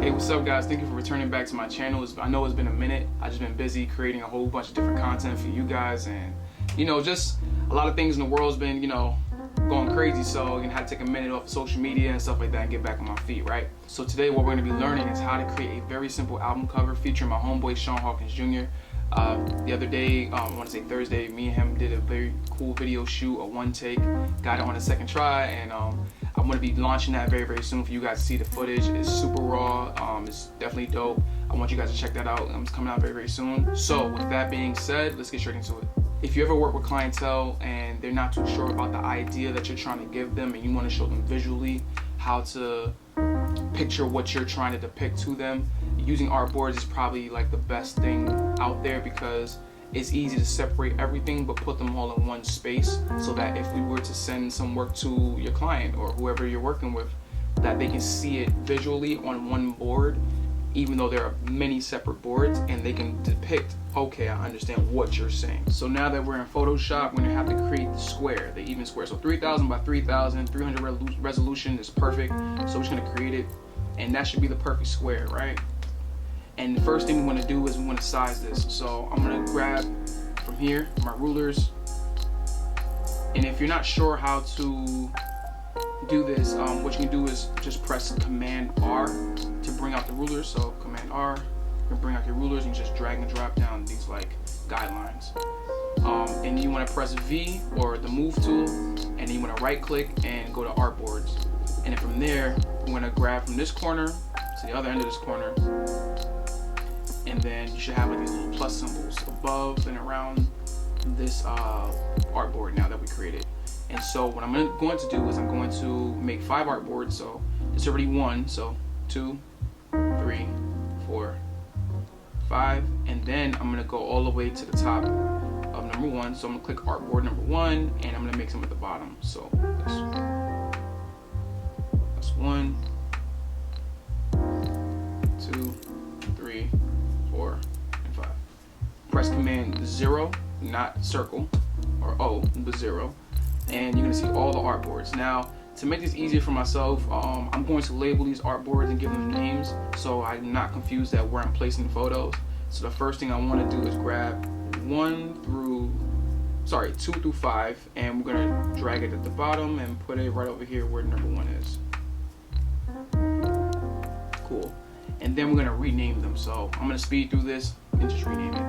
Hey, what's up guys? Thank you for returning back to my channel. I know it's been a minute. I've just been busy creating a whole bunch of different content for you guys, and just a lot of things in the world's been, going crazy, so I had to take a minute off of social media and stuff like that and get back on my feet, right? So today what we're going to be learning is how to create a very simple album cover featuring my homeboy Sean Hawkins Jr. The other day, I want to say Thursday, me and him did a very cool video shoot, a one take, got it on a second try, and I'm going to be launching that very, very soon for you guys to see the footage. It's super raw, it's definitely dope. I want you guys to check that out. It's coming out very, very soon. So with that being said, let's get straight into it. If you ever work with clientele and they're not too sure about the idea that you're trying to give them, and you want to show them visually how to picture what you're trying to depict to them, using artboards is probably like the best thing out there, because it's easy to separate everything but put them all in one space, so that if we were to send some work to your client or whoever you're working with, that they can see it visually on one board, even though there are many separate boards, and they can depict, okay, I understand what you're saying. So now that we're in Photoshop, we're gonna have to create the square, the even square. So 3000 by 3000, 300 resolution is perfect. So we're just gonna create it, and that should be the perfect square, right? And the first thing we want to do is we want to size this. So I'm going to grab from here my rulers, and if you're not sure how to do this, what you can do is just press Command R to bring out the rulers. So Command R, you can bring out your rulers and just drag and drop down these like guidelines. And you want to press V or the move tool, and then you want to right click and go to Artboards. And then from there, we're going to grab from this corner to the other end of this corner, and then you should have like these little plus symbols above and around this artboard now that we created. And so what I'm going to do is I'm going to make 5 artboards. So it's already 1, so 2, 3, 4, 5, and then I'm going to go all the way to the top of number 1. So I'm going to click artboard number 1, and I'm going to make some at the bottom. So that's 1, 2, 3, 4, and 5. Press Command 0, not circle, or O, but 0, and you're gonna see all the artboards. Now, to make this easier for myself, I'm going to label these artboards and give them names, so I'm not confused at where I'm placing photos. So the first thing I want to do is grab 2 through 5, and we're gonna drag it at the bottom and put it right over here where number 1 is. Cool. And then we're going to rename them. So I'm going to speed through this and just rename it.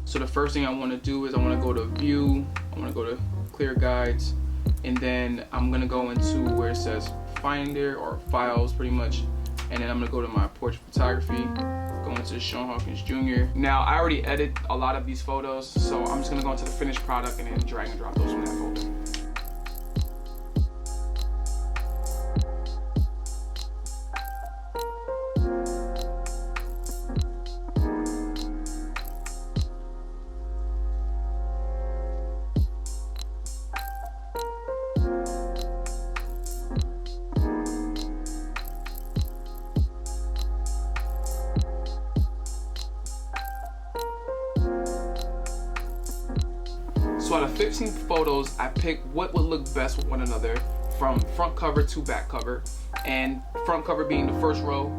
So the first thing I want to do is I want to go to View, I want to go to Clear Guides, and then I'm going to go into where it says Finder or Files pretty much, and then I'm going to go to my portrait photography, go into Sean Hawkins Jr. Now I already edited a lot of these photos, so I'm just going to go into the finished product and then drag and drop those from that folder. So out of 15 photos, I picked what would look best with one another, from front cover to back cover, and front cover being the first row,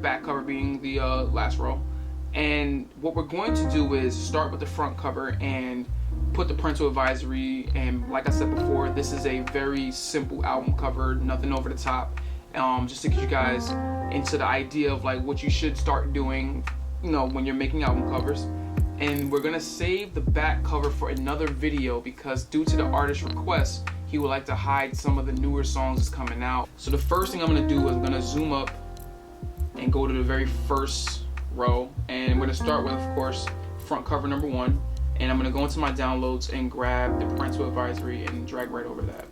back cover being the last row. And what we're going to do is start with the front cover and put the parental advisory, and like I said before, this is a very simple album cover, nothing over the top, just to get you guys into the idea of like what you should start doing, when you're making album covers. And we're gonna save the back cover for another video, because due to the artist's request, he would like to hide some of the newer songs that's coming out. So the first thing I'm gonna do is I'm gonna zoom up and go to the very first row, and I'm gonna start with, of course, front cover number 1, and I'm gonna go into my downloads and grab the parental advisory and drag right over that.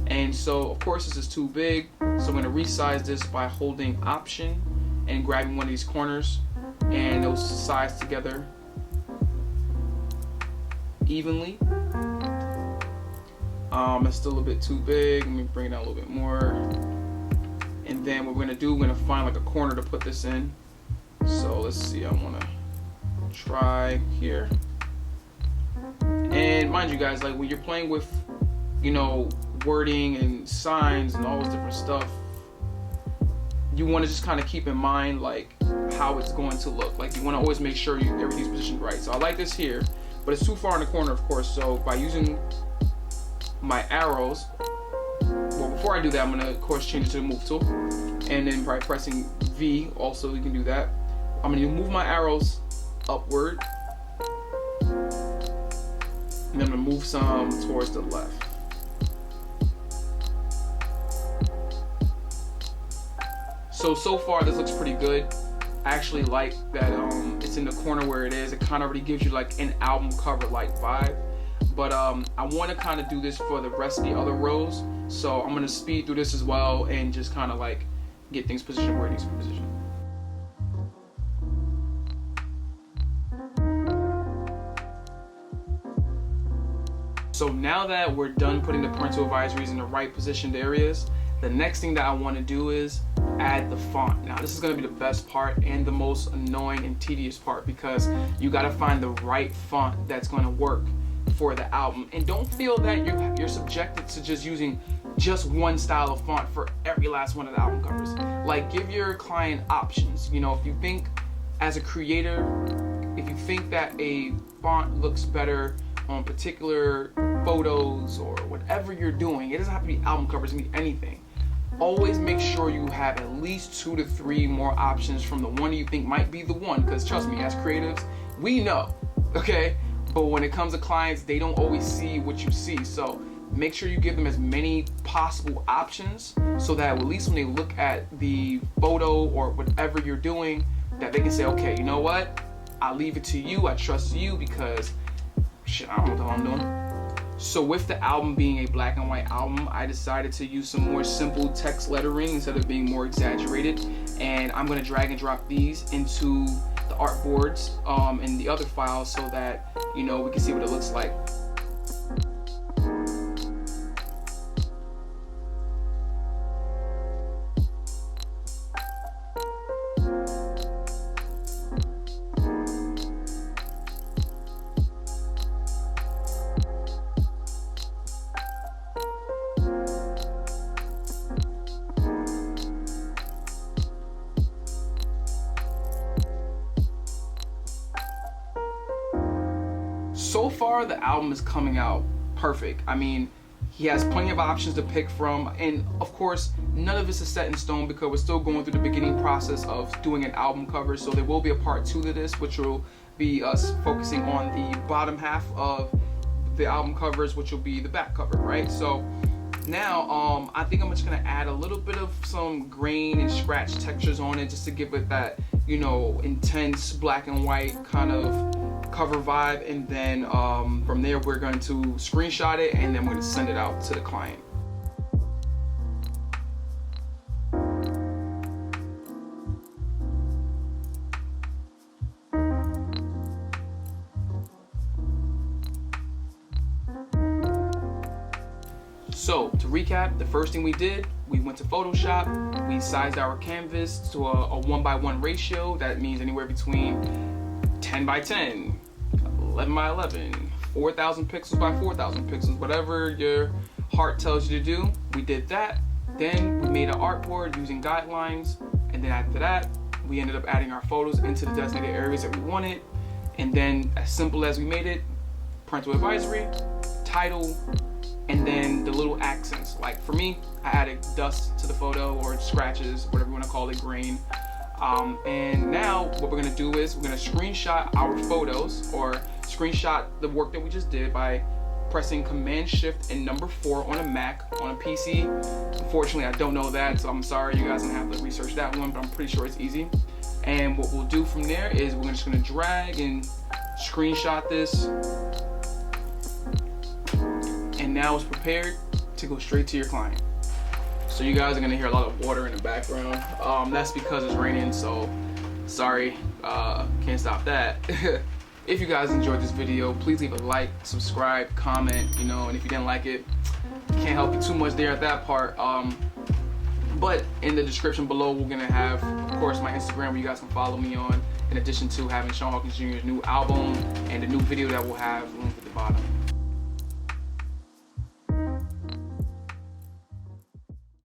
And so of course this is too big, so I'm gonna resize this by holding Option and grabbing one of these corners, and those size together evenly. It's still a bit too big. Let me bring it down a little bit more. And then what we're gonna do, we're gonna find like a corner to put this in. So let's see, I wanna try here. And mind you guys, like when you're playing with you know, wording and signs and all this different stuff, you want to just kind of keep in mind like how it's going to look. Like you want to always make sure everything's positioned right. So I like this here, but it's too far in the corner, of course. So by using my arrows, well, before I do that, I'm gonna of course change it to the move tool, and then by pressing V, also you can do that. I'm gonna move my arrows upward, and then I'm gonna move some towards the left. So far this looks pretty good. I actually like that it's in the corner where it is. It kind of already gives you like an album cover like vibe. But I want to kind of do this for the rest of the other rows. So I'm going to speed through this as well and just kind of like get things positioned where it needs to be positioned. So now that we're done putting the parental advisories in the right positioned areas, the next thing that I want to do is add the font. Now this is going to be the best part and the most annoying and tedious part, because you got to find the right font that's going to work for the album. And don't feel that you're subjected to just using just one style of font for every last one of the album covers. Like, give your client options. You know, if you think as a creator, if you think that a font looks better on particular photos or whatever you're doing, it doesn't have to be album covers, it can be anything. Always make sure you have at least 2 to 3 more options from the one you think might be the one, because trust me, as creatives, we know, okay? But when it comes to clients, they don't always see what you see. So make sure you give them as many possible options so that at least when they look at the photo or whatever you're doing, that they can say, okay, you know what? I'll leave it to you. I trust you because shit, I don't know what the hell I'm doing. So with the album being a black and white album, I decided to use some more simple text lettering instead of being more exaggerated. And I'm gonna drag and drop these into the artboards and the other files so that, you know, we can see what it looks like. So far, the album is coming out perfect. I mean, he has plenty of options to pick from, and of course, none of this is set in stone because we're still going through the beginning process of doing an album cover. So there will be a part 2 to this, which will be us focusing on the bottom half of the album covers, which will be the back cover, right? So now, I think I'm just gonna add a little bit of some grain and scratch textures on it just to give it that, you know, intense black and white kind of cover vibe, and then from there we're going to screenshot it and then we're going to send it out to the client. So to recap, the first thing we did, we went to Photoshop, we sized our canvas to a 1:1 ratio. That means anywhere between 10 by 10, 11 by 11, 4,000 pixels by 4,000 pixels, whatever your heart tells you to do. We did that. Then we made an artboard using guidelines, and then after that, we ended up adding our photos into the designated areas that we wanted. And then, as simple as we made it, parental advisory, title, and then the little accents. Like for me, I added dust to the photo, or scratches, whatever you want to call it, grain. And now what we're gonna do is we're gonna screenshot our photos, or screenshot the work that we just did by pressing Command Shift and number 4 on a Mac. On a PC, unfortunately I don't know that, so I'm sorry, you guys don't have to research that one, but I'm pretty sure it's easy. And what we'll do from there is we're just gonna drag and screenshot this, and now it's prepared to go straight to your client. So you guys are gonna hear a lot of water in the background. That's because it's raining, so sorry, can't stop that. If you guys enjoyed this video, please leave a like, subscribe, comment, you know, and if you didn't like it, can't help you too much there at that part. But in the description below, we're gonna have, of course, my Instagram where you guys can follow me on, in addition to having Sean Hawkins Jr.'s new album and the new video that we'll have linked at the bottom.